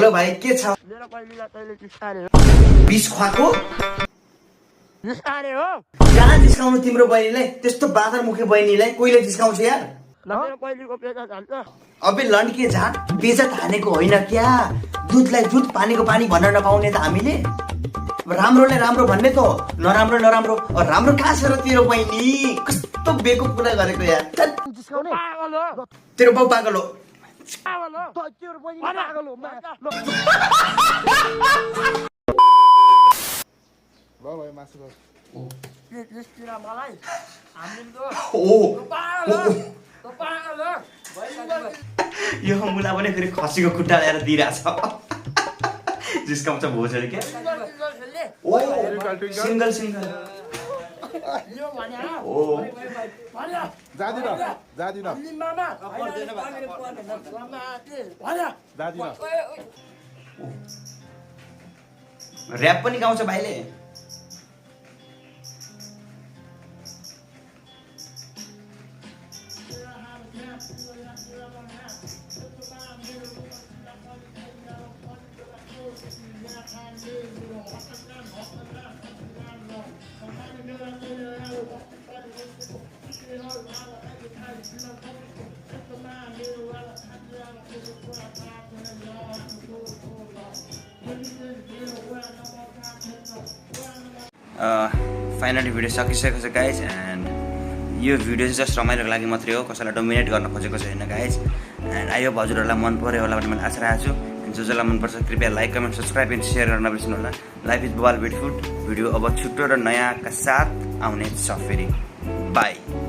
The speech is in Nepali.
हेलो भाइ के छ मेरो पहिलीलाई तैले जिस्कारे हो बिस खुवाको जिस्कारे हो कहाँ जिस्काउनु तिम्रो बहिनीलाई त्यस्तो बादर मुखे बहिनीलाई कोइले जिस्काउँछ यार ल मेरो पहिलीको पेटा जान्छ अबे लड्के झाट बेजत हानेको होइन क्या दुधलाई दुध पानीको पानी भन्न नपाउने त हामीले राम्रोलाई राम्रो भन्ने त नराम्रो नराम्रो राम्रो कहाँ छ र तेरो बहिनी कस्तो बेको कुरा गरेको यार जिस्काउने पागल हो तेरो बाउ पागल हो पागल हो तेरो बहिनी पागल हो ल भाइ मासु ल त्यसतिर मलाई हामीले ओ पागल हो पागल हो यो मुला पनि फेरि खसीको खुट्टा ल्याएर दिइरहेछ जिस्काउँछ भोजले क्या सिङ्गल सिङ्गल यो भने ओ जादिन जादिन मामा जादिन ऱ्याप पनि गाउँछ भाइले फाइनली भिडियो सकिसकेको छ गाइज एन्ड यो भिडियो चाहिँ जस्ट रमाइलोको लागि मात्रै हो कसैलाई डोमिनेट गर्न खोजेको छैन गाइज एन्ड आई होप हजुरहरूलाई मन पऱ्यो होला भन्ने मैले आशा राखेको छु एन्ड जसलाई मनपर्छ कृपया like comment subscribe and share गर्न नबिर्सनु होला लाइफ इज बवाल ब्युटिफुल भिडियो अब छुट्टो र नयाँका साथ आउने छ फेरि बाई